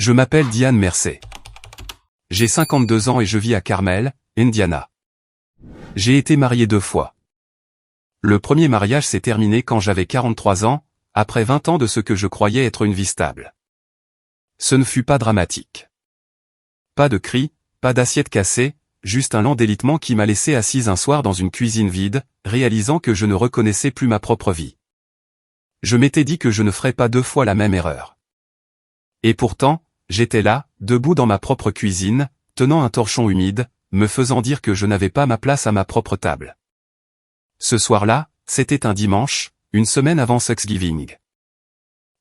Je m'appelle Diane Mercer. J'ai 52 ans et je vis à Carmel, Indiana. J'ai été marié 2 fois. Le premier mariage s'est terminé quand j'avais 43 ans, après 20 ans de ce que je croyais être une vie stable. Ce ne fut pas dramatique. Pas de cris, pas d'assiette cassée, juste un lent délitement qui m'a laissé assise un soir dans une cuisine vide, réalisant que je ne reconnaissais plus ma propre vie. Je m'étais dit que je ne ferais pas 2 fois la même erreur. Et pourtant, j'étais là, debout dans ma propre cuisine, tenant un torchon humide, me faisant dire que je n'avais pas ma place à ma propre table. Ce soir-là, c'était un dimanche, une semaine avant Thanksgiving.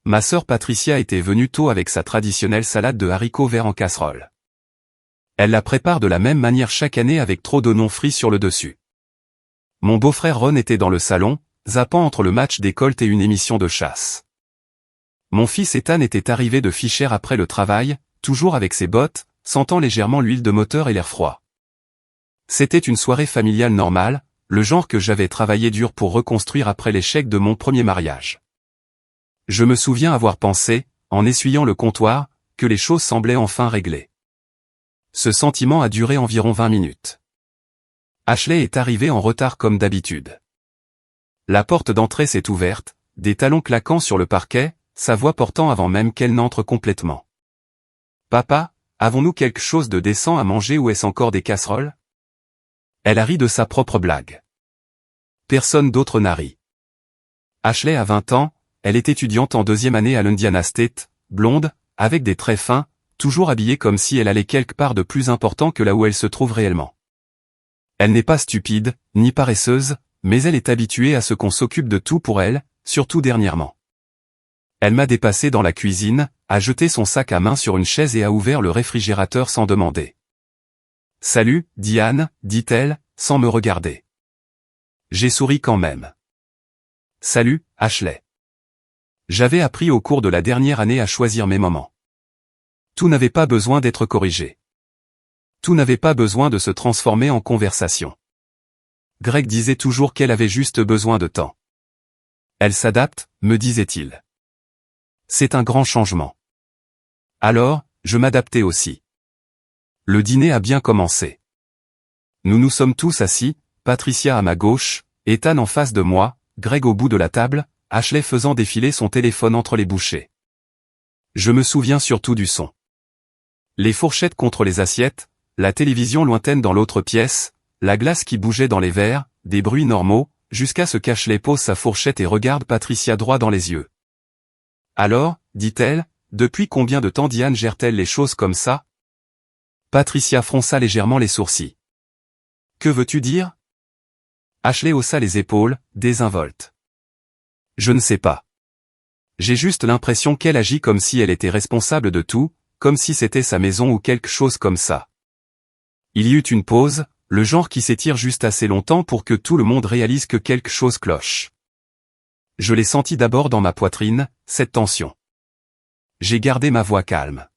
Ma sœur Patricia était venue tôt avec sa traditionnelle salade de haricots verts en casserole. Elle la prépare de la même manière chaque année avec trop d'oignons frits sur le dessus. Mon beau-frère Ron était dans le salon, zappant entre le match des Colts et une émission de chasse. Mon fils Ethan était arrivé de Fisher après le travail, toujours avec ses bottes, sentant légèrement l'huile de moteur et l'air froid. C'était une soirée familiale normale, le genre que j'avais travaillé dur pour reconstruire après l'échec de mon premier mariage. Je me souviens avoir pensé, en essuyant le comptoir, que les choses semblaient enfin réglées. Ce sentiment a duré environ 20 minutes. Ashley est arrivée en retard comme d'habitude. La porte d'entrée s'est ouverte, des talons claquant sur le parquet, sa voix portant avant même qu'elle n'entre complètement. « Papa, avons-nous quelque chose de décent à manger ou est-ce encore des casseroles ?» Elle a ri de sa propre blague. Personne d'autre n'a ri. Ashley a 20 ans, elle est étudiante en 2e année à l'Indiana State, blonde, avec des traits fins, toujours habillée comme si elle allait quelque part de plus important que là où elle se trouve réellement. Elle n'est pas stupide, ni paresseuse, mais elle est habituée à ce qu'on s'occupe de tout pour elle, surtout dernièrement. Elle m'a dépassé dans la cuisine, a jeté son sac à main sur une chaise et a ouvert le réfrigérateur sans demander. « Salut, Diane, dit-elle, sans me regarder. J'ai souri quand même. « Salut, Ashley. » J'avais appris au cours de la dernière année à choisir mes moments. Tout n'avait pas besoin d'être corrigé. Tout n'avait pas besoin de se transformer en conversation. Greg disait toujours qu'elle avait juste besoin de temps. Elle s'adapte, me disait-il. C'est un grand changement. Alors, je m'adaptais aussi. Le dîner a bien commencé. Nous nous sommes tous assis, Patricia à ma gauche, Ethan en face de moi, Greg au bout de la table, Ashley faisant défiler son téléphone entre les bouchées. Je me souviens surtout du son. Les fourchettes contre les assiettes, la télévision lointaine dans l'autre pièce, la glace qui bougeait dans les verres, des bruits normaux, jusqu'à ce qu'Ashley pose sa fourchette et regarde Patricia droit dans les yeux. « Alors, dit-elle, depuis combien de temps Diane gère-t-elle les choses comme ça ?» Patricia fronça légèrement les sourcils. « Que veux-tu dire ?» Ashley haussa les épaules, désinvolte. « Je ne sais pas. J'ai juste l'impression qu'elle agit comme si elle était responsable de tout, comme si c'était sa maison ou quelque chose comme ça. » Il y eut une pause, le genre qui s'étire juste assez longtemps pour que tout le monde réalise que quelque chose cloche. Je l'ai senti d'abord dans ma poitrine, cette tension. J'ai gardé ma voix calme.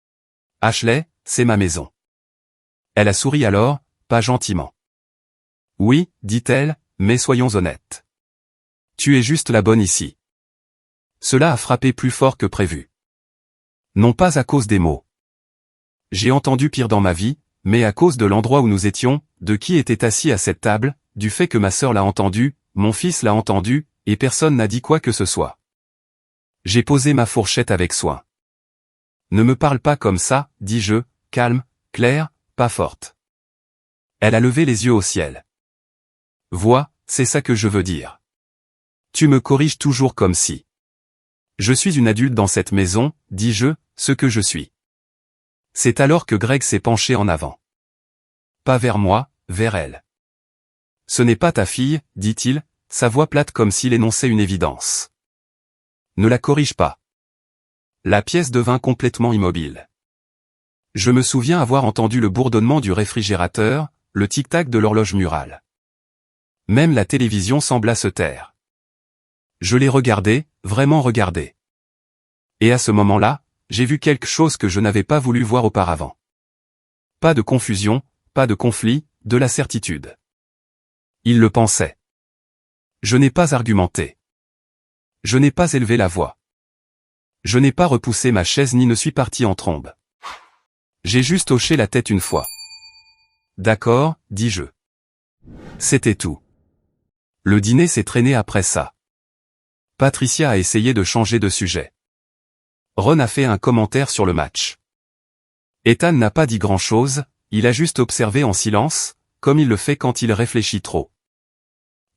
« Ashley, c'est ma maison. » Elle a souri alors, pas gentiment. « Oui, dit-elle, mais soyons honnêtes. Tu es juste la bonne ici. » Cela a frappé plus fort que prévu. Non pas à cause des mots. J'ai entendu pire dans ma vie, mais à cause de l'endroit où nous étions, de qui était assis à cette table, du fait que ma sœur l'a entendu, mon fils l'a entendu, et personne n'a dit quoi que ce soit. J'ai posé ma fourchette avec soin. « Ne me parle pas comme ça, dis-je, calme, claire, pas forte. » Elle a levé les yeux au ciel. « Vois, c'est ça que je veux dire. Tu me corriges toujours comme si. Je suis une adulte dans cette maison, dis-je, ce que je suis. » C'est alors que Greg s'est penché en avant. Pas vers moi, vers elle. « Ce n'est pas ta fille, dit-il, sa voix plate comme s'il énonçait une évidence. Ne la corrige pas. » La pièce devint complètement immobile. Je me souviens avoir entendu le bourdonnement du réfrigérateur, le tic-tac de l'horloge murale. Même la télévision sembla se taire. Je l'ai regardée, vraiment regardée. Et à ce moment-là, j'ai vu quelque chose que je n'avais pas voulu voir auparavant. Pas de confusion, pas de conflit, de la certitude. Il le pensait. Je n'ai pas argumenté. Je n'ai pas élevé la voix. Je n'ai pas repoussé ma chaise ni ne suis parti en trombe. J'ai juste hoché la tête une fois. D'accord, dis-je. C'était tout. Le dîner s'est traîné après ça. Patricia a essayé de changer de sujet. Ron a fait un commentaire sur le match. Ethan n'a pas dit grand-chose, il a juste observé en silence, comme il le fait quand il réfléchit trop.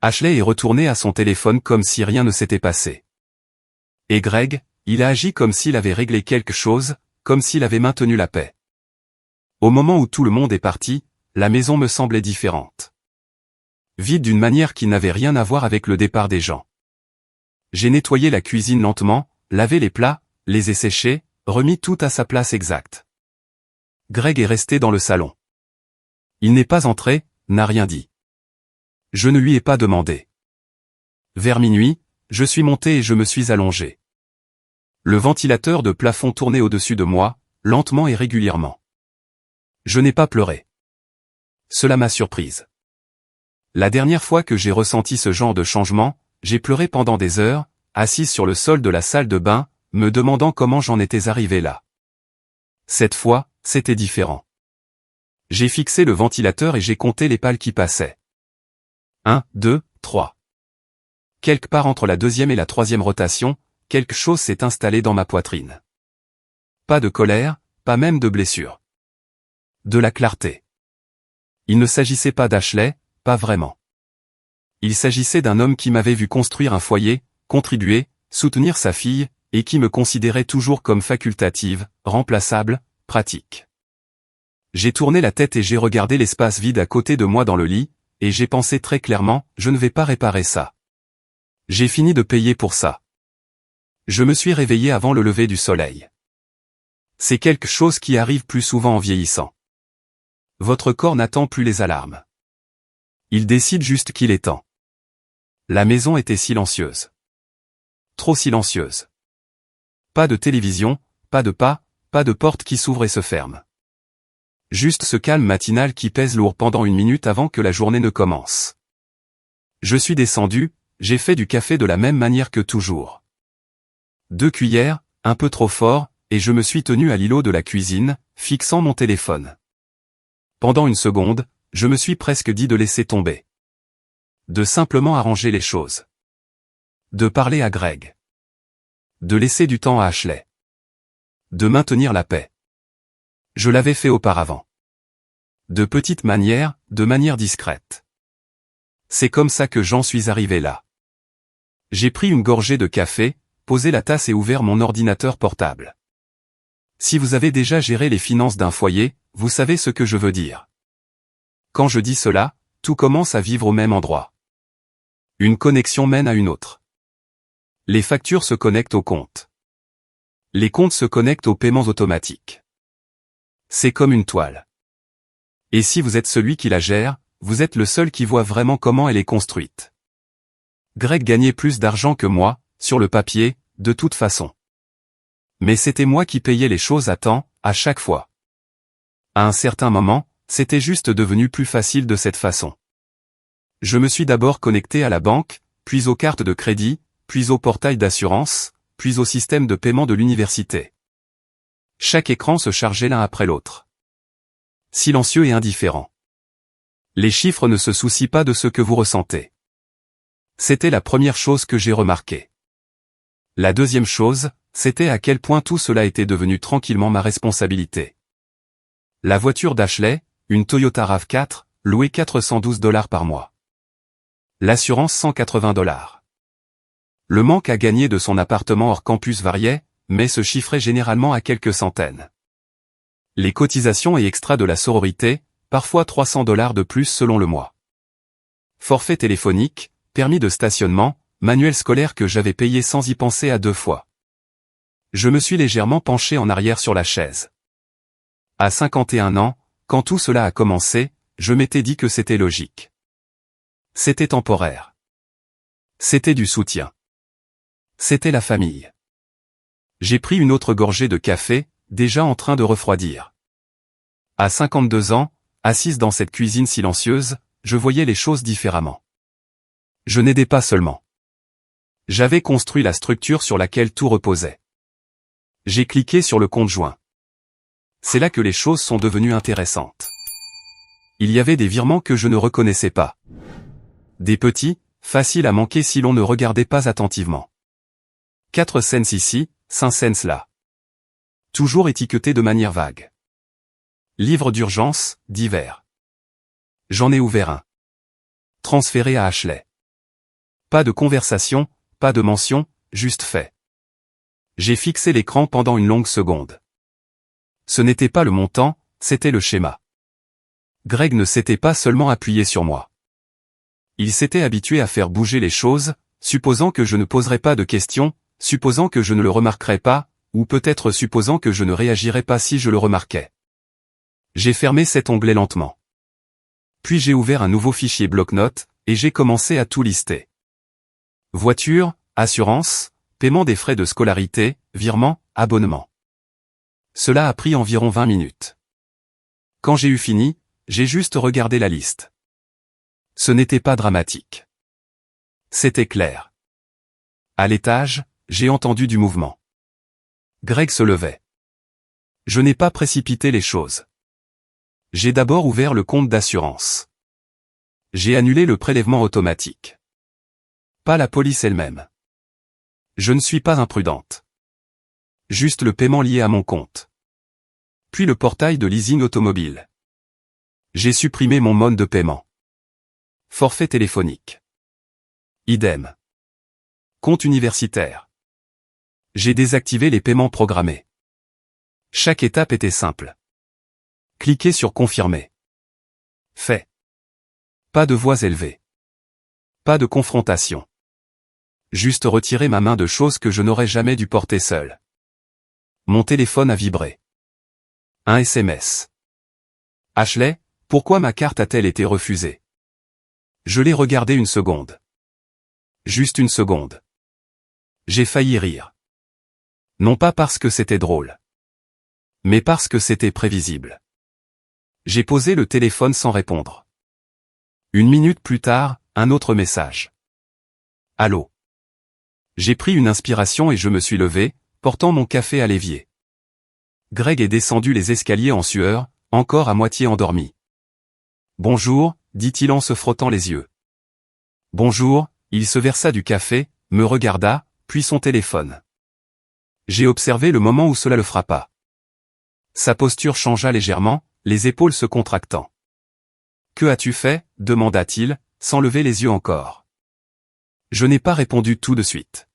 Ashley est retourné à son téléphone comme si rien ne s'était passé. Et Greg, il a agi comme s'il avait réglé quelque chose, comme s'il avait maintenu la paix. Au moment où tout le monde est parti, la maison me semblait différente. Vide d'une manière qui n'avait rien à voir avec le départ des gens. J'ai nettoyé la cuisine lentement, lavé les plats, les ai séchés, remis tout à sa place exacte. Greg est resté dans le salon. Il n'est pas entré, n'a rien dit. Je ne lui ai pas demandé. Vers minuit, je suis monté et je me suis allongé. Le ventilateur de plafond tournait au-dessus de moi, lentement et régulièrement. Je n'ai pas pleuré. Cela m'a surprise. La dernière fois que j'ai ressenti ce genre de changement, j'ai pleuré pendant des heures, assise sur le sol de la salle de bain, me demandant comment j'en étais arrivé là. Cette fois, c'était différent. J'ai fixé le ventilateur et j'ai compté les pales qui passaient. 1, 2, 3. Quelque part entre la deuxième et la troisième rotation, quelque chose s'est installé dans ma poitrine. Pas de colère, pas même de blessure. De la clarté. Il ne s'agissait pas d'Ashley, pas vraiment. Il s'agissait d'un homme qui m'avait vu construire un foyer, contribuer, soutenir sa fille, et qui me considérait toujours comme facultative, remplaçable, pratique. J'ai tourné la tête et j'ai regardé l'espace vide à côté de moi dans le lit, et j'ai pensé très clairement, je ne vais pas réparer ça. J'ai fini de payer pour ça. Je me suis réveillé avant le lever du soleil. C'est quelque chose qui arrive plus souvent en vieillissant. Votre corps n'attend plus les alarmes. Il décide juste qu'il est temps. La maison était silencieuse. Trop silencieuse. Pas de télévision, pas de pas, pas de porte qui s'ouvre et se ferme. Juste ce calme matinal qui pèse lourd pendant une minute avant que la journée ne commence. Je suis descendu, j'ai fait du café de la même manière que toujours. 2 cuillères, un peu trop fort, et je me suis tenu à l'îlot de la cuisine, fixant mon téléphone. Pendant une seconde, je me suis presque dit de laisser tomber. De simplement arranger les choses. De parler à Greg. De laisser du temps à Ashley. De maintenir la paix. Je l'avais fait auparavant. De petites manières, de manière discrète. C'est comme ça que j'en suis arrivé là. J'ai pris une gorgée de café, posé la tasse et ouvert mon ordinateur portable. Si vous avez déjà géré les finances d'un foyer, vous savez ce que je veux dire. Quand je dis cela, tout commence à vivre au même endroit. Une connexion mène à une autre. Les factures se connectent aux comptes. Les comptes se connectent aux paiements automatiques. C'est comme une toile. Et si vous êtes celui qui la gère, vous êtes le seul qui voit vraiment comment elle est construite. Greg gagnait plus d'argent que moi, sur le papier, de toute façon. Mais c'était moi qui payais les choses à temps, à chaque fois. À un certain moment, c'était juste devenu plus facile de cette façon. Je me suis d'abord connecté à la banque, puis aux cartes de crédit, puis au portail d'assurance, puis au système de paiement de l'université. Chaque écran se chargeait l'un après l'autre. Silencieux et indifférent. Les chiffres ne se soucient pas de ce que vous ressentez. C'était la première chose que j'ai remarquée. La deuxième chose, c'était à quel point tout cela était devenu tranquillement ma responsabilité. La voiture d'Ashley, une Toyota RAV4, louée $412 par mois. L'assurance $180. Le manque à gagner de son appartement hors campus variait, mais se chiffrait généralement à quelques centaines. Les cotisations et extras de la sororité, parfois $300 de plus selon le mois. Forfait téléphonique, permis de stationnement, manuel scolaire que j'avais payé sans y penser à 2 fois. Je me suis légèrement penché en arrière sur la chaise. À 51 ans, quand tout cela a commencé, je m'étais dit que c'était logique. C'était temporaire. C'était du soutien. C'était la famille. J'ai pris une autre gorgée de café, déjà en train de refroidir. À 52 ans, assise dans cette cuisine silencieuse, je voyais les choses différemment. Je n'aidais pas seulement. J'avais construit la structure sur laquelle tout reposait. J'ai cliqué sur le compte joint. C'est là que les choses sont devenues intéressantes. Il y avait des virements que je ne reconnaissais pas. Des petits, faciles à manquer si l'on ne regardait pas attentivement. 4 cents ici, 5 cents là. Toujours étiquetés de manière vague. Livre d'urgence, divers. J'en ai ouvert un. Transféré à Ashley. Pas de conversation, pas de mention, juste fait. J'ai fixé l'écran pendant une longue seconde. Ce n'était pas le montant, c'était le schéma. Greg ne s'était pas seulement appuyé sur moi. Il s'était habitué à faire bouger les choses, supposant que je ne poserais pas de questions, supposant que je ne le remarquerais pas, ou peut-être supposant que je ne réagirais pas si je le remarquais. J'ai fermé cet onglet lentement. Puis j'ai ouvert un nouveau fichier bloc-notes, et j'ai commencé à tout lister. Voiture, assurance, paiement des frais de scolarité, virement, abonnement. Cela a pris environ 20 minutes. Quand j'ai eu fini, j'ai juste regardé la liste. Ce n'était pas dramatique. C'était clair. À l'étage, j'ai entendu du mouvement. Greg se levait. Je n'ai pas précipité les choses. J'ai d'abord ouvert le compte d'assurance. J'ai annulé le prélèvement automatique. Pas la police elle-même. Je ne suis pas imprudente. Juste le paiement lié à mon compte. Puis le portail de leasing automobile. J'ai supprimé mon mode de paiement. Forfait téléphonique. Idem. Compte universitaire. J'ai désactivé les paiements programmés. Chaque étape était simple. Cliquez sur confirmer. Fait. Pas de voix élevée. Pas de confrontation. Juste retirer ma main de choses que je n'aurais jamais dû porter seul. Mon téléphone a vibré. Un SMS. Ashley, pourquoi ma carte a-t-elle été refusée? Je l'ai regardé une seconde. Juste une seconde. J'ai failli rire. Non pas parce que c'était drôle. Mais parce que c'était prévisible. J'ai posé le téléphone sans répondre. 1 minute plus tard, un autre message. Allô. J'ai pris une inspiration et je me suis levé, portant mon café à l'évier. Greg est descendu les escaliers en sueur, encore à moitié endormi. Bonjour, dit-il en se frottant les yeux. Bonjour, il se versa du café, me regarda, puis son téléphone. J'ai observé le moment où cela le frappa. Sa posture changea légèrement, les épaules se contractant. Que as-tu fait? Demanda-t-il, sans lever les yeux encore. Je n'ai pas répondu tout de suite.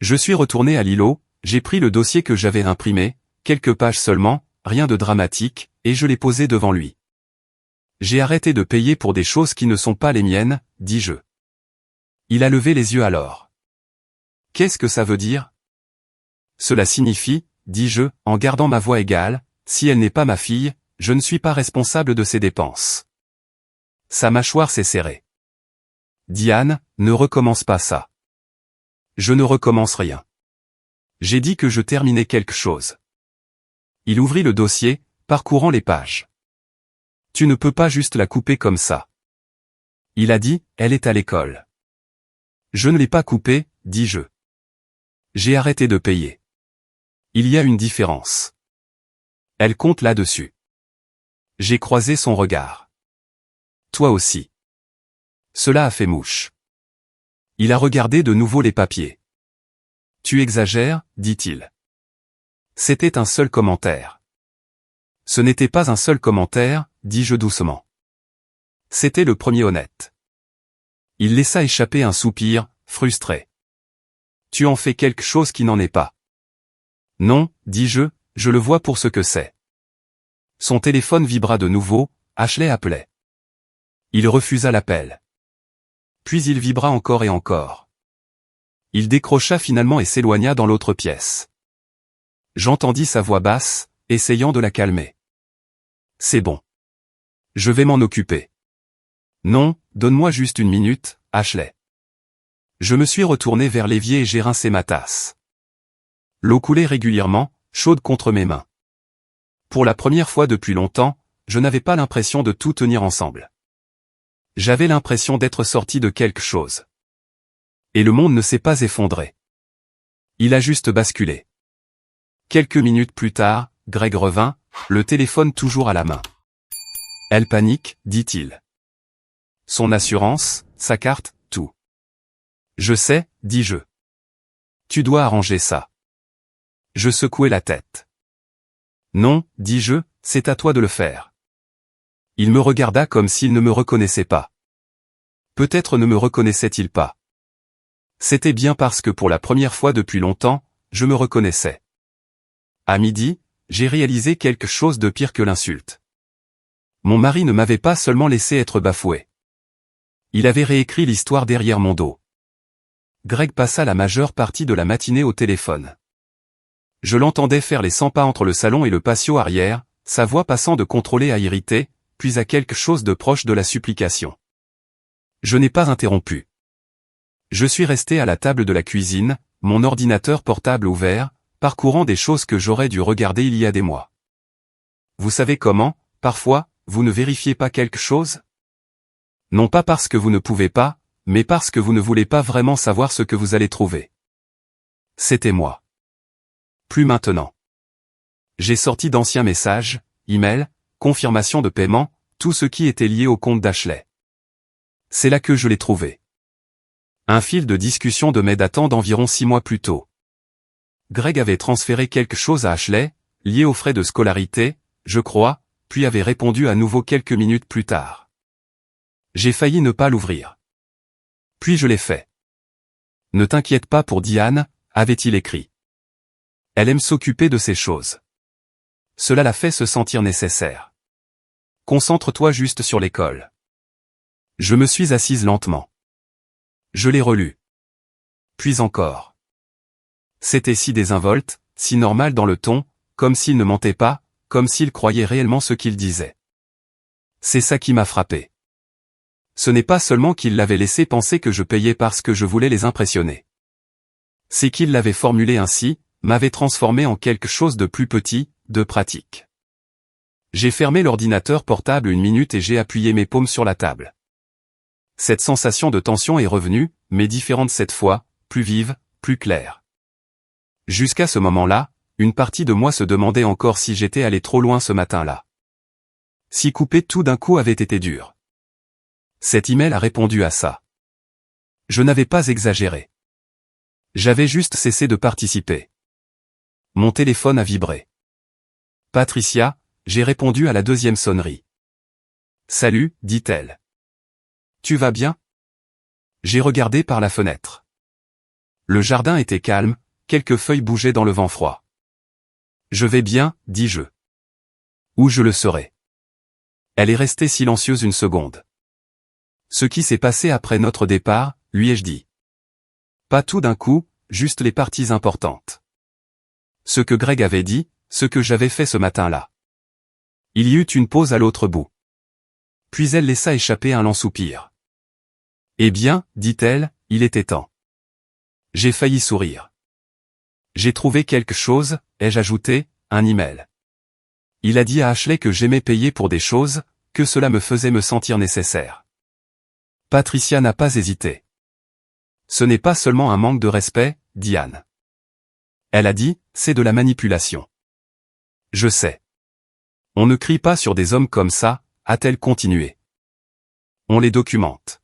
Je suis retourné à l'îlot, j'ai pris le dossier que j'avais imprimé, quelques pages seulement, rien de dramatique, et je l'ai posé devant lui. J'ai arrêté de payer pour des choses qui ne sont pas les miennes, dis-je. Il a levé les yeux alors. Qu'est-ce que ça veut dire? Cela signifie, dis-je, en gardant ma voix égale, si elle n'est pas ma fille, je ne suis pas responsable de ses dépenses. Sa mâchoire s'est serrée. Diane, ne recommence pas ça. Je ne recommence rien. J'ai dit que je terminais quelque chose. Il ouvrit le dossier, parcourant les pages. Tu ne peux pas juste la couper comme ça. Il a dit, elle est à l'école. Je ne l'ai pas coupée, dis-je. J'ai arrêté de payer. Il y a une différence. Elle compte là-dessus. J'ai croisé son regard. Toi aussi. Cela a fait mouche. Il a regardé de nouveau les papiers. Tu exagères, dit-il. C'était un seul commentaire. Ce n'était pas un seul commentaire, dis-je doucement. C'était le premier honnête. Il laissa échapper un soupir, frustré. Tu en fais quelque chose qui n'en est pas. Non, dis-je, je le vois pour ce que c'est. Son téléphone vibra de nouveau, Ashley appelait. Il refusa l'appel. Puis il vibra encore et encore. Il décrocha finalement et s'éloigna dans l'autre pièce. J'entendis sa voix basse, essayant de la calmer. C'est bon. Je vais m'en occuper. Non, donne-moi juste 1 minute, Ashley. Je me suis retourné vers l'évier et j'ai rincé ma tasse. L'eau coulait régulièrement, chaude contre mes mains. Pour la première fois depuis longtemps, je n'avais pas l'impression de tout tenir ensemble. J'avais l'impression d'être sorti de quelque chose. Et le monde ne s'est pas effondré. Il a juste basculé. Quelques minutes plus tard, Greg revint, le téléphone toujours à la main. Elle panique, dit-il. Son assurance, sa carte, tout. Je sais, dis-je. Tu dois arranger ça. Je secouai la tête. Non, dis-je, c'est à toi de le faire. Il me regarda comme s'il ne me reconnaissait pas. Peut-être ne me reconnaissait-il pas. C'était bien parce que pour la première fois depuis longtemps, je me reconnaissais. À midi, j'ai réalisé quelque chose de pire que l'insulte. Mon mari ne m'avait pas seulement laissé être bafoué. Il avait réécrit l'histoire derrière mon dos. Greg passa la majeure partie de la matinée au téléphone. Je l'entendais faire les 100 pas entre le salon et le patio arrière, sa voix passant de contrôlée à irritée, puis à quelque chose de proche de la supplication. Je n'ai pas interrompu. Je suis resté à la table de la cuisine, mon ordinateur portable ouvert, parcourant des choses que j'aurais dû regarder il y a des mois. Vous savez comment, parfois, vous ne vérifiez pas quelque chose? Non pas parce que vous ne pouvez pas, mais parce que vous ne voulez pas vraiment savoir ce que vous allez trouver. C'était moi. Plus maintenant. J'ai sorti d'anciens messages, emails, confirmations de paiement, tout ce qui était lié au compte d'Ashley. C'est là que je l'ai trouvé. Un fil de discussion de mai datant d'environ 6 mois plus tôt. Greg avait transféré quelque chose à Ashley, lié aux frais de scolarité, je crois, puis avait répondu à nouveau quelques minutes plus tard. J'ai failli ne pas l'ouvrir. Puis je l'ai fait. Ne t'inquiète pas pour Diane, avait-il écrit. Elle aime s'occuper de ces choses. Cela la fait se sentir nécessaire. Concentre-toi juste sur l'école. Je me suis assise lentement. Je l'ai relu. Puis encore. C'était si désinvolte, si normal dans le ton, comme s'il ne mentait pas, comme s'il croyait réellement ce qu'il disait. C'est ça qui m'a frappé. Ce n'est pas seulement qu'il l'avait laissé penser que je payais parce que je voulais les impressionner. C'est qu'il l'avait formulé ainsi, m'avait transformé en quelque chose de plus petit, de pratique. J'ai fermé l'ordinateur portable 1 minute et j'ai appuyé mes paumes sur la table. Cette sensation de tension est revenue, mais différente cette fois, plus vive, plus claire. Jusqu'à ce moment-là, une partie de moi se demandait encore si j'étais allé trop loin ce matin-là. Si couper tout d'un coup avait été dur. Cet email a répondu à ça. Je n'avais pas exagéré. J'avais juste cessé de participer. Mon téléphone a vibré. Patricia, j'ai répondu à la 2e sonnerie. Salut, dit-elle. Tu vas bien? J'ai regardé par la fenêtre. Le jardin était calme, quelques feuilles bougeaient dans le vent froid. Je vais bien, dis-je. Où je le serai. Elle est restée silencieuse 1 seconde. Ce qui s'est passé après notre départ, lui ai-je dit. Pas tout d'un coup, juste les parties importantes. Ce que Greg avait dit, ce que j'avais fait ce matin-là. Il y eut une pause à l'autre bout. Puis elle laissa échapper un lent soupir. Eh bien, dit-elle, il était temps. J'ai failli sourire. J'ai trouvé quelque chose, ai-je ajouté, un email. Il a dit à Ashley que j'aimais payer pour des choses, que cela me faisait me sentir nécessaire. Patricia n'a pas hésité. Ce n'est pas seulement un manque de respect, Diane. Elle a dit, c'est de la manipulation. Je sais. On ne crie pas sur des hommes comme ça, a-t-elle continué. On les documente.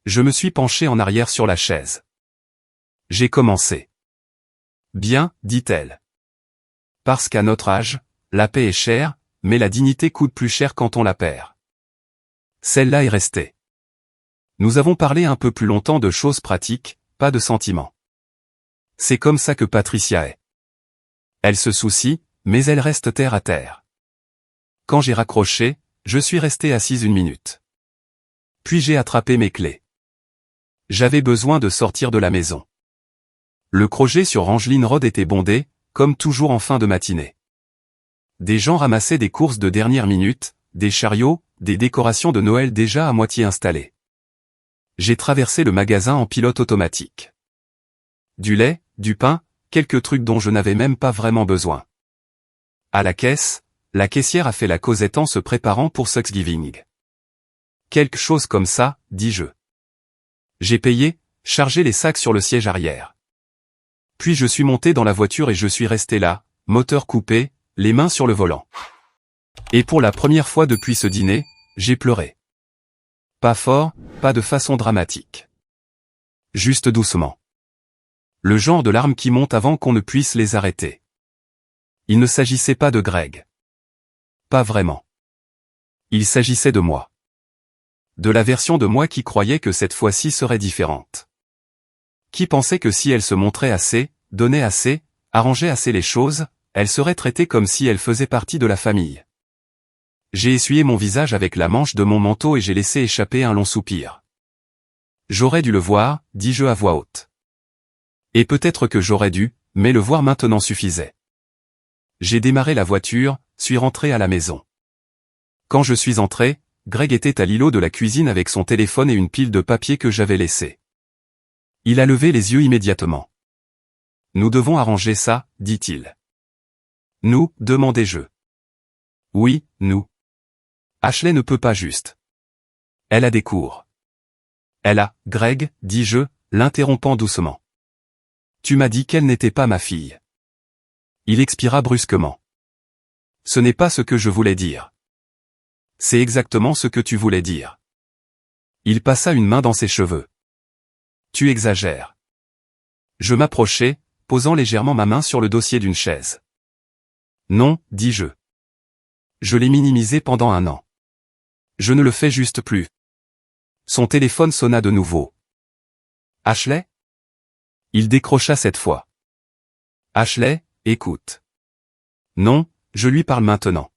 Je me suis penché en arrière sur la chaise. J'ai commencé. Bien, dit-elle. Parce qu'à notre âge, la paix est chère, mais la dignité coûte plus cher quand on la perd. Celle-là est restée. Nous avons parlé un peu plus longtemps de choses pratiques, pas de sentiments. C'est comme ça que Patricia est. Elle se soucie, mais elle reste terre à terre. Quand j'ai raccroché, je suis resté assise 1 minute. Puis j'ai attrapé mes clés. J'avais besoin de sortir de la maison. Le crochet sur Angeline Road était bondé, comme toujours en fin de matinée. Des gens ramassaient des courses de dernière minute, des chariots, des décorations de Noël déjà à moitié installées. J'ai traversé le magasin en pilote automatique. Du lait, du pain, quelques trucs dont je n'avais même pas vraiment besoin. À la caisse, la caissière a fait la causette en se préparant pour Thanksgiving. Quelque chose comme ça, dis-je. J'ai payé, chargé les sacs sur le siège arrière. Puis je suis monté dans la voiture et je suis resté là, moteur coupé, les mains sur le volant. Et pour la première fois depuis ce dîner, j'ai pleuré. Pas fort, pas de façon dramatique. Juste doucement. Le genre de larmes qui montent avant qu'on ne puisse les arrêter. Il ne s'agissait pas de Greg. Pas vraiment. Il s'agissait de moi. De la version de moi qui croyait que cette fois-ci serait différente. Qui pensait que si elle se montrait assez, donnait assez, arrangeait assez les choses, elle serait traitée comme si elle faisait partie de la famille. J'ai essuyé mon visage avec la manche de mon manteau et j'ai laissé échapper un long soupir. J'aurais dû le voir, dis-je à voix haute. Et peut-être que j'aurais dû, mais le voir maintenant suffisait. J'ai démarré la voiture, suis rentré à la maison. Quand je suis entré, Greg était à l'îlot de la cuisine avec son téléphone et une pile de papier que j'avais laissé. Il a levé les yeux immédiatement. Nous devons arranger ça, dit-il. Nous, demandai-je. Oui, nous. Ashley ne peut pas juste. Elle a des cours. Elle a, Greg, dis-je, l'interrompant doucement. Tu m'as dit qu'elle n'était pas ma fille. Il expira brusquement. Ce n'est pas ce que je voulais dire. C'est exactement ce que tu voulais dire. Il passa une main dans ses cheveux. Tu exagères. Je m'approchai, posant légèrement ma main sur le dossier d'une chaise. Non, dis-je. Je l'ai minimisé pendant 1 an. Je ne le fais juste plus. Son téléphone sonna de nouveau. Ashley? Il décrocha cette fois. Ashley, écoute. Non, je lui parle maintenant.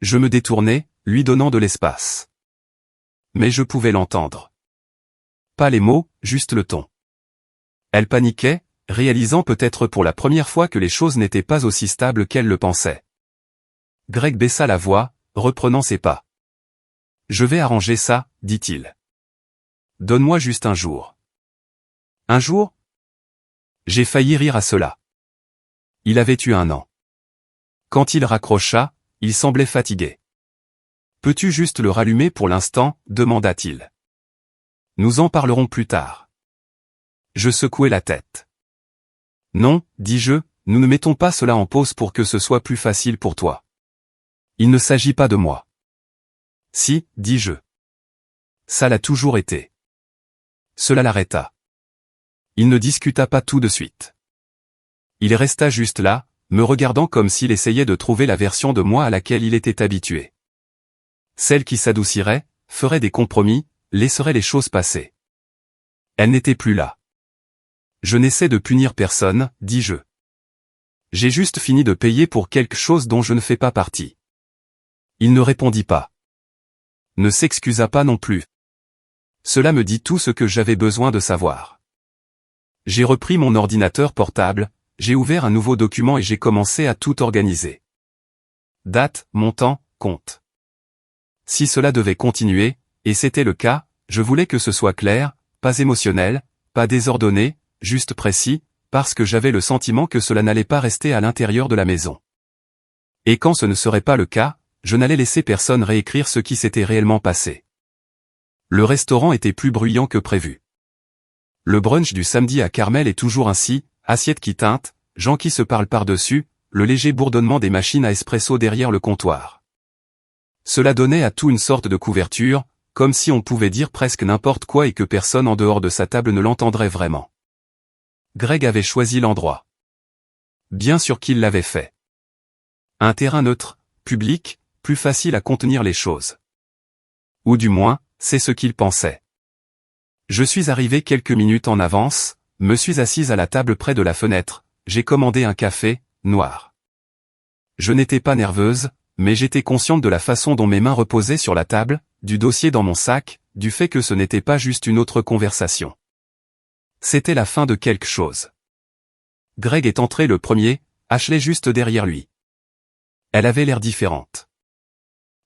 Je me détournai, lui donnant de l'espace. Mais je pouvais l'entendre. Pas les mots, juste le ton. Elle paniquait, réalisant peut-être pour la première fois que les choses n'étaient pas aussi stables qu'elle le pensait. Greg baissa la voix, reprenant ses pas. Je vais arranger ça, dit-il. Donne-moi juste un jour. Un jour? J'ai failli rire à cela. Il avait eu 1 an. Quand il raccrocha, il semblait fatigué. Peux-tu juste le rallumer pour l'instant, demanda-t-il. Nous en parlerons plus tard. Je secouai la tête. Non, dis-je, nous ne mettons pas cela en pause pour que ce soit plus facile pour toi. Il ne s'agit pas de moi. Si, dis-je. Ça l'a toujours été. Cela l'arrêta. Il ne discuta pas tout de suite. Il resta juste là, me regardant comme s'il essayait de trouver la version de moi à laquelle il était habitué. Celle qui s'adoucirait, ferait des compromis, laisserait les choses passer. Elle n'était plus là. Je n'essaie de punir personne, dis-je. J'ai juste fini de payer pour quelque chose dont je ne fais pas partie. Il ne répondit pas. Ne s'excusa pas non plus. Cela me dit tout ce que j'avais besoin de savoir. J'ai repris mon ordinateur portable, j'ai ouvert un nouveau document et j'ai commencé à tout organiser. Date, montant, compte. Si cela devait continuer, et c'était le cas, je voulais que ce soit clair, pas émotionnel, pas désordonné, juste précis, parce que j'avais le sentiment que cela n'allait pas rester à l'intérieur de la maison. Et quand ce ne serait pas le cas, je n'allais laisser personne réécrire ce qui s'était réellement passé. Le restaurant était plus bruyant que prévu. Le brunch du samedi à Carmel est toujours ainsi, assiettes qui teintent, gens qui se parlent par-dessus, le léger bourdonnement des machines à espresso derrière le comptoir. Cela donnait à tout une sorte de couverture, comme si on pouvait dire presque n'importe quoi et que personne en dehors de sa table ne l'entendrait vraiment. Greg avait choisi l'endroit. Bien sûr qu'il l'avait fait. Un terrain neutre, public, plus facile à contenir les choses. Ou du moins, c'est ce qu'il pensait. Je suis arrivé quelques minutes en avance, me suis assise à la table près de la fenêtre, j'ai commandé un café, noir. Je n'étais pas nerveuse, mais j'étais consciente de la façon dont mes mains reposaient sur la table, du dossier dans mon sac, du fait que ce n'était pas juste une autre conversation. C'était la fin de quelque chose. Greg est entré le premier, Ashley juste derrière lui. Elle avait l'air différente.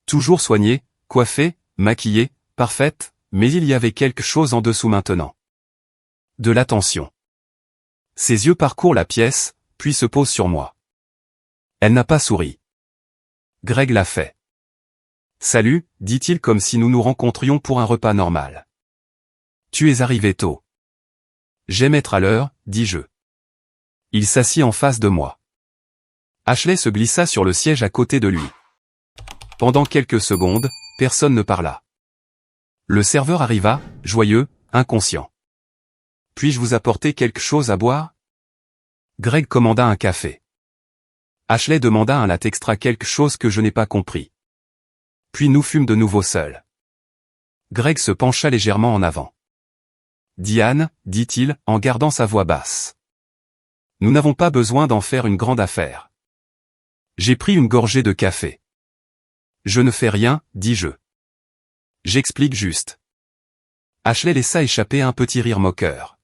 Toujours soignée, coiffée, maquillée, parfaite, mais il y avait quelque chose en dessous maintenant. De l'attention. Ses yeux parcourent la pièce, puis se posent sur moi. Elle n'a pas souri. Greg l'a fait. Salut, dit-il comme si nous nous rencontrions pour un repas normal. Tu es arrivé tôt. J'aime être à l'heure, dis-je. Il s'assit en face de moi. Ashley se glissa sur le siège à côté de lui. Pendant quelques secondes, personne ne parla. Le serveur arriva, joyeux, inconscient. « Puis-je vous apporter quelque chose à boire ?» Greg commanda un café. Ashley demanda un latte extra, quelque chose que je n'ai pas compris. Puis nous fûmes de nouveau seuls. Greg se pencha légèrement en avant. « Diane, dit-il, en gardant sa voix basse. Nous n'avons pas besoin d'en faire une grande affaire. » J'ai pris une gorgée de café. « Je ne fais rien, dis-je. J'explique juste. » Ashley laissa échapper un petit rire moqueur.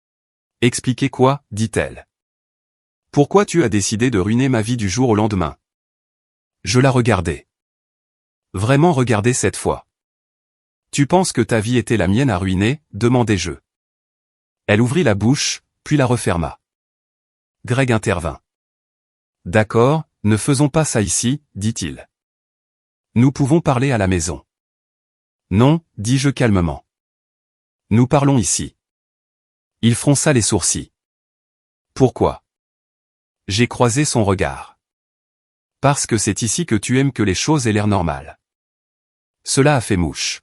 « Expliquer quoi, dit-elle. Pourquoi tu as décidé de ruiner ma vie du jour au lendemain ?» Je la regardai. Vraiment regarder cette fois. « Tu penses que ta vie était la mienne à ruiner ?» demandai-je. Elle ouvrit la bouche, puis la referma. Greg intervint. « D'accord, ne faisons pas ça ici, dit-il. Nous pouvons parler à la maison. » Non, dis-je calmement. Nous parlons ici. Il fronça les sourcils. Pourquoi? J'ai croisé son regard. Parce que c'est ici que tu aimes que les choses aient l'air normales. Cela a fait mouche.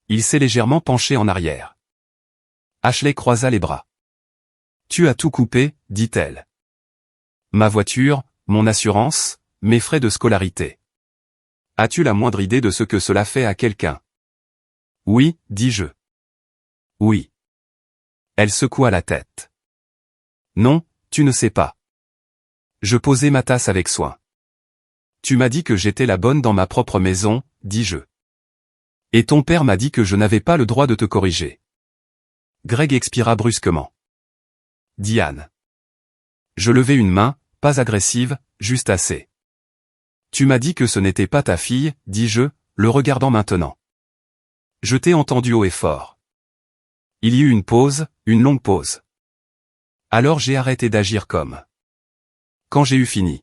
Il s'est légèrement penché en arrière. Ashley croisa les bras. Tu as tout coupé, dit-elle. Ma voiture, mon assurance, mes frais de scolarité. As-tu la moindre idée de ce que cela fait à quelqu'un? Oui, dis-je. Oui. Elle secoua la tête. Non, tu ne sais pas. Je posai ma tasse avec soin. Tu m'as dit que j'étais la bonne dans ma propre maison, dis-je. Et ton père m'a dit que je n'avais pas le droit de te corriger. Greg expira brusquement. Diane. Je levai une main, pas agressive, juste assez. Tu m'as dit que ce n'était pas ta fille, dis-je, le regardant maintenant. Je t'ai entendu haut et fort. Il y eut une pause, une longue pause. Alors j'ai arrêté d'agir comme. Quand j'ai eu fini.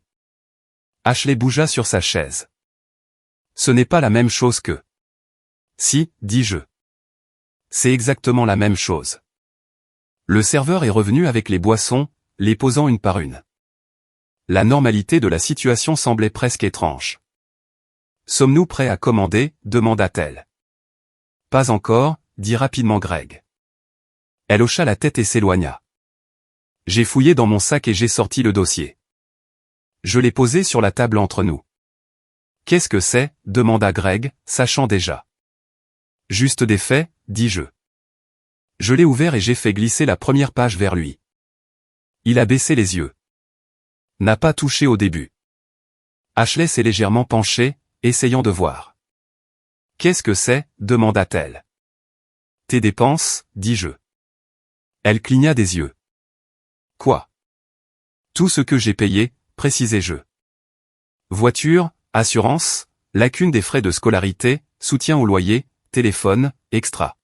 Ashley bougea sur sa chaise. Ce n'est pas la même chose que. Si, dis-je. C'est exactement la même chose. Le serveur est revenu avec les boissons, les posant une par une. La normalité de la situation semblait presque étrange. Sommes-nous prêts à commander, demanda-t-elle. Pas encore, dit rapidement Greg. Elle hocha la tête et s'éloigna. J'ai fouillé dans mon sac et j'ai sorti le dossier. Je l'ai posé sur la table entre nous. Qu'est-ce que c'est, demanda Greg, sachant déjà. Juste des faits, dis-je. Je l'ai ouvert et j'ai fait glisser la première page vers lui. Il a baissé les yeux. N'a pas touché au début. Ashley s'est légèrement penchée, essayant de voir. Qu'est-ce que c'est, demanda-t-elle. Tes dépenses, dis-je. Elle cligna des yeux. Quoi? Tout ce que j'ai payé, précisai-je. Voiture, assurance, lacune des frais de scolarité, soutien au loyer, téléphone, extra.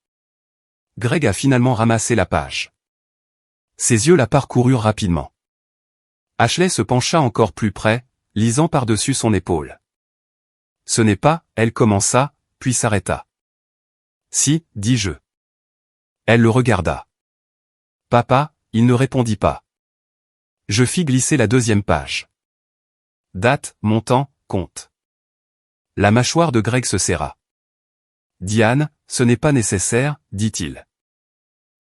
Greg a finalement ramassé la page. Ses yeux la parcoururent rapidement. Ashley se pencha encore plus près, lisant par-dessus son épaule. Ce n'est pas, elle commença, puis s'arrêta. Si, dis-je. Elle le regarda. Papa, il ne répondit pas. Je fis glisser la deuxième page. Date, montant, compte. La mâchoire de Greg se serra. Diane, ce n'est pas nécessaire, dit-il.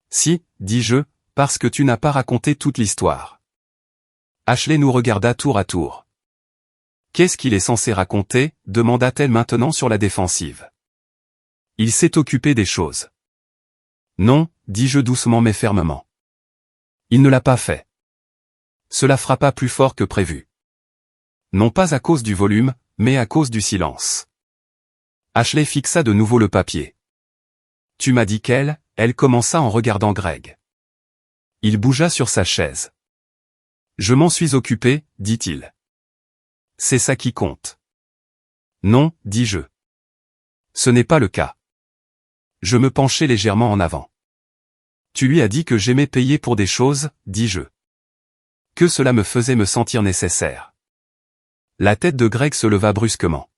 Si, dis-je, parce que tu n'as pas raconté toute l'histoire. Ashley nous regarda tour à tour. Qu'est-ce qu'il est censé raconter, demanda-t-elle maintenant sur la défensive. Il s'est occupé des choses. Non, dis-je doucement mais fermement. Il ne l'a pas fait. Cela frappa plus fort que prévu. Non pas à cause du volume, mais à cause du silence. Ashley fixa de nouveau le papier. Tu m'as dit qu'elle commença en regardant Greg. Il bougea sur sa chaise. Je m'en suis occupé, dit-il. C'est ça qui compte. Non, dis-je. Ce n'est pas le cas. Je me penchai légèrement en avant. Tu lui as dit que j'aimais payer pour des choses, dis-je. Que cela me faisait me sentir nécessaire. La tête de Greg se leva brusquement.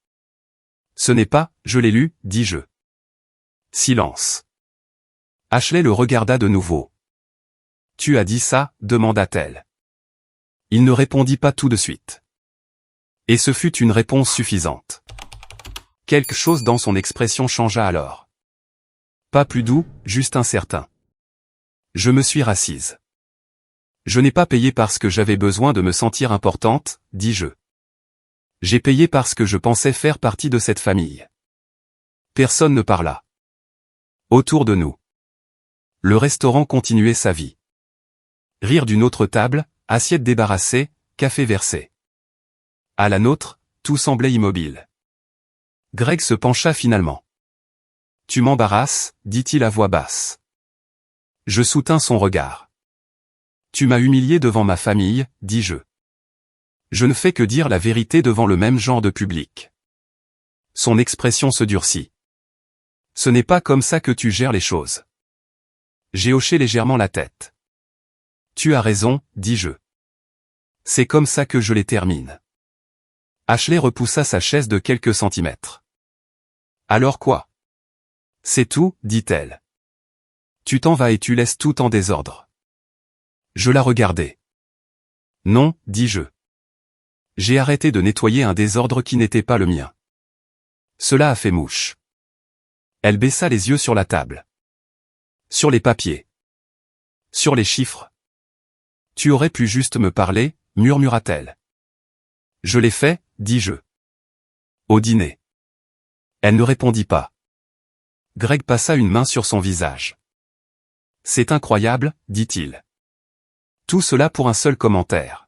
Ce n'est pas, je l'ai lu, dis-je. Silence. Ashley le regarda de nouveau. Tu as dit ça, demanda-t-elle. Il ne répondit pas tout de suite. Et ce fut une réponse suffisante. Quelque chose dans son expression changea alors. Pas plus doux, juste incertain. Je me suis rassise. Je n'ai pas payé parce que j'avais besoin de me sentir importante, dis-je. J'ai payé parce que je pensais faire partie de cette famille. Personne ne parla. Autour de nous. Le restaurant continuait sa vie. Rire d'une autre table, assiette débarrassée, café versé. À la nôtre, tout semblait immobile. Greg se pencha finalement. « Tu m'embarrasses » dit-il à voix basse. Je soutins son regard. « Tu m'as humilié devant ma famille » dis-je. Je ne fais que dire la vérité devant le même genre de public. Son expression se durcit. « Ce n'est pas comme ça que tu gères les choses. » J'ai hoché légèrement la tête. « Tu as raison » dis-je. « C'est comme ça que je les termine. » Ashley repoussa sa chaise de quelques centimètres. « Alors quoi ? » « C'est tout » dit-elle. « Tu t'en vas et tu laisses tout en désordre. » Je la regardai. « Non » dis-je. J'ai arrêté de nettoyer un désordre qui n'était pas le mien. Cela a fait mouche. Elle baissa les yeux sur la table. Sur les papiers. Sur les chiffres. Tu aurais pu juste me parler, murmura-t-elle. Je l'ai fait, dis-je. Au dîner. Elle ne répondit pas. Greg passa une main sur son visage. C'est incroyable, dit-il. Tout cela pour un seul commentaire.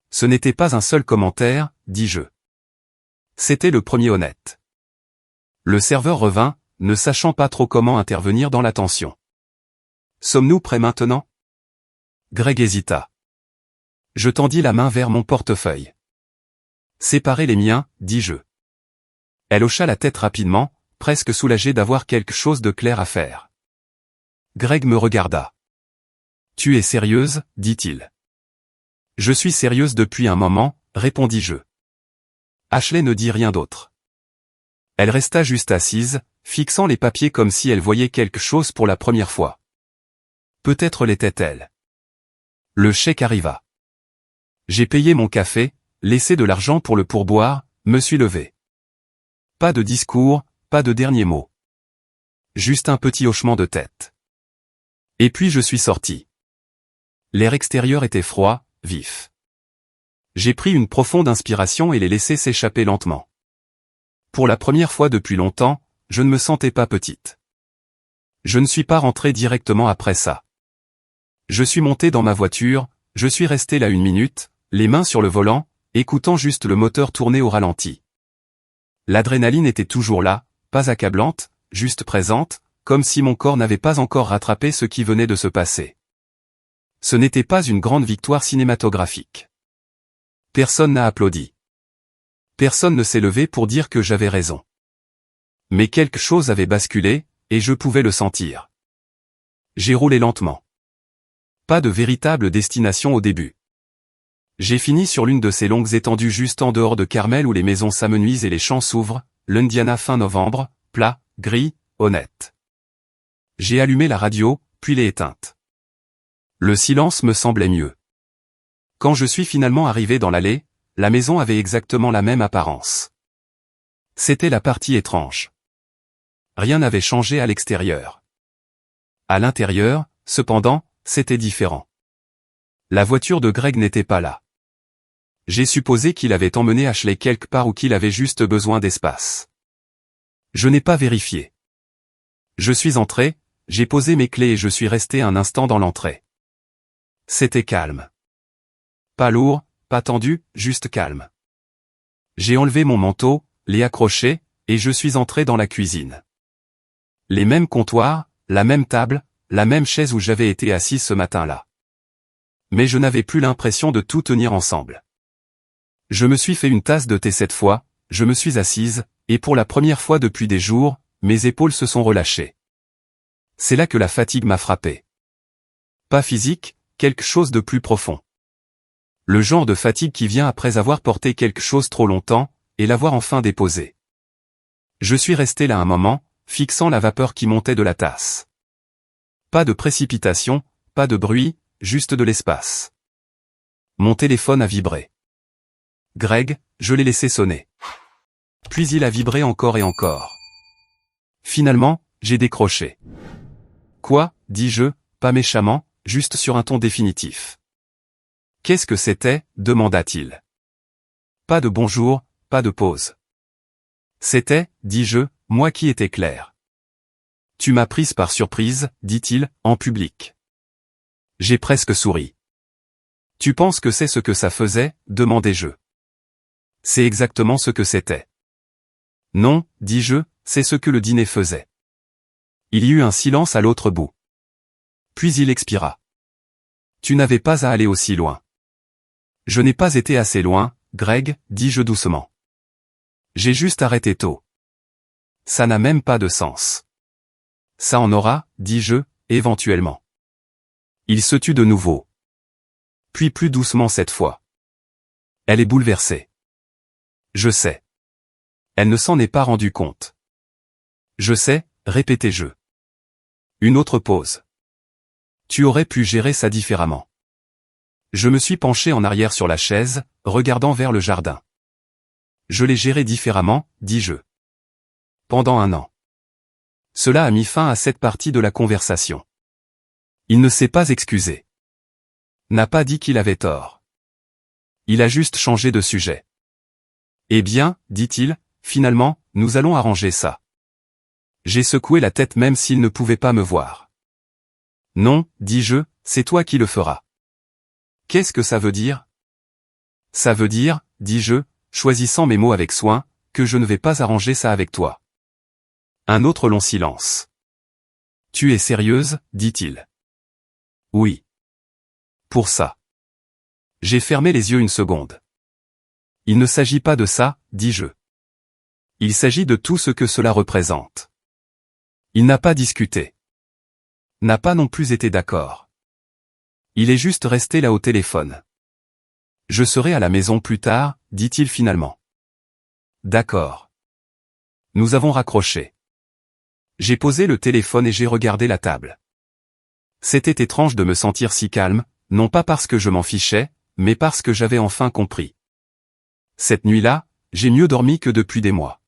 Ce n'était pas un seul commentaire, dis-je. C'était le premier honnête. Le serveur revint, ne sachant pas trop comment intervenir dans la tension. Sommes-nous prêts maintenant ? Greg hésita. Je tendis la main vers mon portefeuille. Séparez les miens, dis-je. Elle hocha la tête rapidement, presque soulagée d'avoir quelque chose de clair à faire. Greg me regarda. Tu es sérieuse, dit-il. Je suis sérieuse depuis un moment, répondis-je. Ashley ne dit rien d'autre. Elle resta juste assise, fixant les papiers comme si elle voyait quelque chose pour la première fois. Peut-être l'était-elle. Le chèque arriva. J'ai payé mon café, laissé de l'argent pour le pourboire, me suis levé. Pas de discours, pas de dernier mot. Juste un petit hochement de tête. Et puis je suis sorti. L'air extérieur était froid, vif. J'ai pris une profonde inspiration et l'ai laissé s'échapper lentement. Pour la première fois depuis longtemps, je ne me sentais pas petite. Je ne suis pas rentré directement après ça. Je suis monté dans ma voiture, je suis resté là 1 minute, les mains sur le volant, écoutant juste le moteur tourner au ralenti. L'adrénaline était toujours là, pas accablante, juste présente, comme si mon corps n'avait pas encore rattrapé ce qui venait de se passer. Ce n'était pas une grande victoire cinématographique. Personne n'a applaudi. Personne ne s'est levé pour dire que j'avais raison. Mais quelque chose avait basculé, et je pouvais le sentir. J'ai roulé lentement. Pas de véritable destination au début. J'ai fini sur l'une de ces longues étendues juste en dehors de Carmel où les maisons s'amenuisent et les champs s'ouvrent, l'Indiana fin novembre, plat, gris, honnête. J'ai allumé la radio, puis l'ai éteinte. Le silence me semblait mieux. Quand je suis finalement arrivé dans l'allée, la maison avait exactement la même apparence. C'était la partie étrange. Rien n'avait changé à l'extérieur. À l'intérieur, cependant, c'était différent. La voiture de Greg n'était pas là. J'ai supposé qu'il avait emmené Ashley quelque part ou qu'il avait juste besoin d'espace. Je n'ai pas vérifié. Je suis entré, j'ai posé mes clés et je suis resté un instant dans l'entrée. C'était calme. Pas lourd, pas tendu, juste calme. J'ai enlevé mon manteau, l'ai accroché, et je suis entré dans la cuisine. Les mêmes comptoirs, la même table, la même chaise où j'avais été assis ce matin-là. Mais je n'avais plus l'impression de tout tenir ensemble. Je me suis fait une tasse de thé cette fois, je me suis assise, et pour la première fois depuis des jours, mes épaules se sont relâchées. C'est là que la fatigue m'a frappé. Pas physique, quelque chose de plus profond. Le genre de fatigue qui vient après avoir porté quelque chose trop longtemps, et l'avoir enfin déposé. Je suis resté là un moment, fixant la vapeur qui montait de la tasse. Pas de précipitation, pas de bruit, juste de l'espace. Mon téléphone a vibré. Greg, je l'ai laissé sonner. Puis il a vibré encore et encore. Finalement, j'ai décroché. Quoi, dis-je, pas méchamment, juste sur un ton définitif. Qu'est-ce que c'était, demanda-t-il. Pas de bonjour, pas de pause. C'était, dis-je, moi qui étais clair. Tu m'as prise par surprise, dit-il, en public. J'ai presque souri. Tu penses que c'est ce que ça faisait, demandai-je. C'est exactement ce que c'était. Non, dis-je, c'est ce que le dîner faisait. Il y eut un silence à l'autre bout. Puis il expira. Tu n'avais pas à aller aussi loin. Je n'ai pas été assez loin, Greg, dis-je doucement. J'ai juste arrêté tôt. Ça n'a même pas de sens. Ça en aura, dis-je, éventuellement. Il se tut de nouveau. Puis plus doucement cette fois. Elle est bouleversée. Je sais. Elle ne s'en est pas rendue compte. Je sais, répétai-je. Une autre pause. Tu aurais pu gérer ça différemment. Je me suis penché en arrière sur la chaise, regardant vers le jardin. Je l'ai géré différemment, dis-je. Pendant 1 an. Cela a mis fin à cette partie de la conversation. Il ne s'est pas excusé. N'a pas dit qu'il avait tort. Il a juste changé de sujet. Eh bien, dit-il, finalement, nous allons arranger ça. J'ai secoué la tête même s'il ne pouvait pas me voir. Non, dis-je, c'est toi qui le feras. Qu'est-ce que ça veut dire? Ça veut dire, dis-je, choisissant mes mots avec soin, que je ne vais pas arranger ça avec toi. Un autre long silence. Tu es sérieuse, dit-il. Oui. Pour ça. J'ai fermé les yeux une seconde. Il ne s'agit pas de ça, dis-je. Il s'agit de tout ce que cela représente. Il n'a pas discuté. N'a pas non plus été d'accord. Il est juste resté là au téléphone. Je serai à la maison plus tard, dit-il finalement. D'accord. Nous avons raccroché. J'ai posé le téléphone et j'ai regardé la table. C'était étrange de me sentir si calme, non pas parce que je m'en fichais, mais parce que j'avais enfin compris. Cette nuit-là, j'ai mieux dormi que depuis des mois.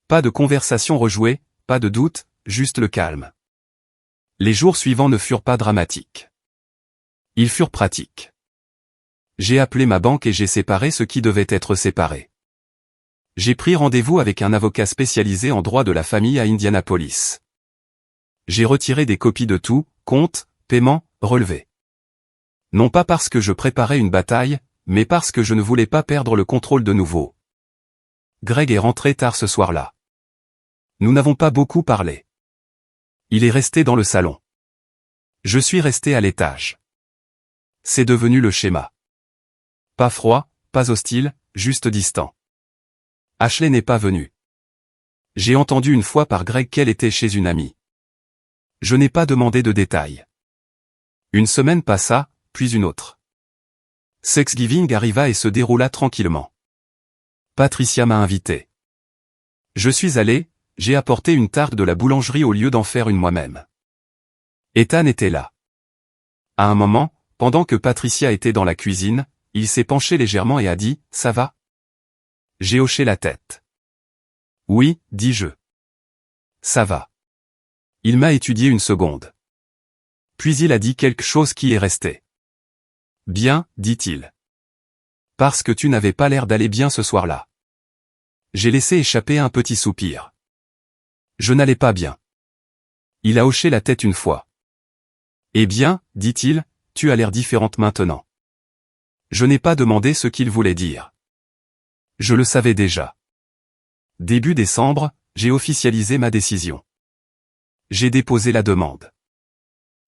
Pas de conversation rejouée, pas de doute, juste le calme. Les jours suivants ne furent pas dramatiques. Ils furent pratiques. J'ai appelé ma banque et j'ai séparé ce qui devait être séparé. J'ai pris rendez-vous avec un avocat spécialisé en droit de la famille à Indianapolis. J'ai retiré des copies de tout, compte, paiement, relevé. Non pas parce que je préparais une bataille, mais parce que je ne voulais pas perdre le contrôle de nouveau. Greg est rentré tard ce soir-là. Nous n'avons pas beaucoup parlé. Il est resté dans le salon. Je suis resté à l'étage. C'est devenu le schéma. Pas froid, pas hostile, juste distant. Ashley n'est pas venue. J'ai entendu une fois par Greg qu'elle était chez une amie. Je n'ai pas demandé de détails. Une semaine passa, puis une autre. Thanksgiving arriva et se déroula tranquillement. Patricia m'a invité. Je suis allé, j'ai apporté une tarte de la boulangerie au lieu d'en faire une moi-même. Ethan était là. À un moment, pendant que Patricia était dans la cuisine, il s'est penché légèrement et a dit « Ça va ?» J'ai hoché la tête. « Oui, dis-je. Ça va. » Il m'a étudié une seconde. Puis il a dit quelque chose qui est resté. « Bien, dit-il. Parce que tu n'avais pas l'air d'aller bien ce soir-là. » J'ai laissé échapper un petit soupir. Je n'allais pas bien. Il a hoché la tête une fois. « Eh bien, dit-il, tu as l'air différente maintenant. » Je n'ai pas demandé ce qu'il voulait dire. Je le savais déjà. Début décembre, j'ai officialisé ma décision. J'ai déposé la demande.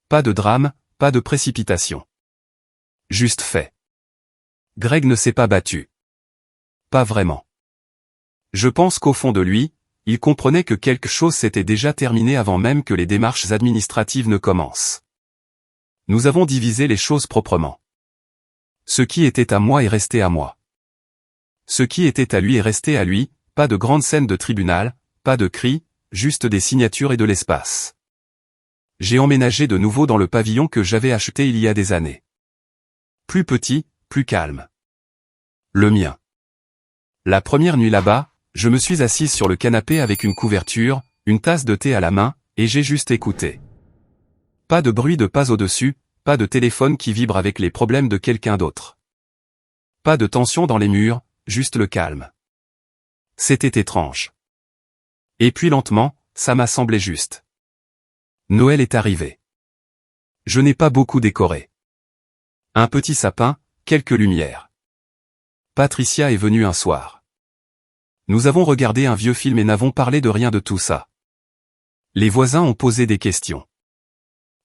Pas de drame, pas de précipitation. Juste fait. Greg ne s'est pas battu. Pas vraiment. Je pense qu'au fond de lui, il comprenait que quelque chose s'était déjà terminé avant même que les démarches administratives ne commencent. Nous avons divisé les choses proprement. Ce qui était à moi est resté à moi. Ce qui était à lui est resté à lui, pas de grande scène de tribunal, pas de cris, juste des signatures et de l'espace. J'ai emménagé de nouveau dans le pavillon que j'avais acheté il y a des années. Plus petit, plus calme. Le mien. La première nuit là-bas, je me suis assise sur le canapé avec une couverture, une tasse de thé à la main, et j'ai juste écouté. Pas de bruit de pas au-dessus, pas de téléphone qui vibre avec les problèmes de quelqu'un d'autre. Pas de tension dans les murs, juste le calme. C'était étrange. Et puis lentement, ça m'a semblé juste. Noël est arrivé. Je n'ai pas beaucoup décoré. Un petit sapin, quelques lumières. Patricia est venue un soir. Nous avons regardé un vieux film et n'avons parlé de rien de tout ça. Les voisins ont posé des questions.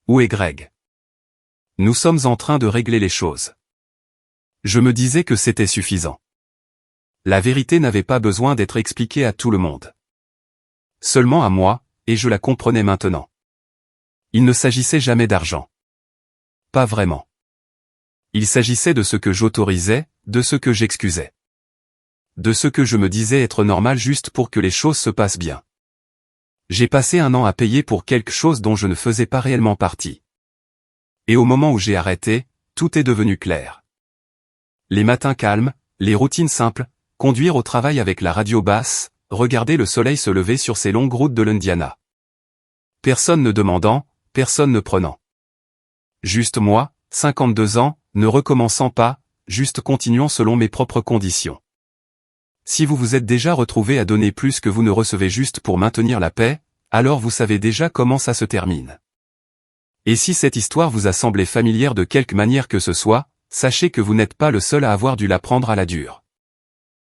Où est Greg? Nous sommes en train de régler les choses. Je me disais que c'était suffisant. La vérité n'avait pas besoin d'être expliquée à tout le monde. Seulement à moi, et je la comprenais maintenant. Il ne s'agissait jamais d'argent. Pas vraiment. Il s'agissait de ce que j'autorisais, de ce que j'excusais. De ce que je me disais être normal juste pour que les choses se passent bien. J'ai passé 1 an à payer pour quelque chose dont je ne faisais pas réellement partie. Et au moment où j'ai arrêté, tout est devenu clair. Les matins calmes, les routines simples, conduire au travail avec la radio basse, regarder le soleil se lever sur ces longues routes de l'Indiana. Personne ne demandant, personne ne prenant. Juste moi, 52 ans, ne recommençant pas, juste continuant selon mes propres conditions. Si vous vous êtes déjà retrouvé à donner plus que vous ne recevez juste pour maintenir la paix, alors vous savez déjà comment ça se termine. Et si cette histoire vous a semblé familière de quelque manière que ce soit, sachez que vous n'êtes pas le seul à avoir dû la prendre à la dure.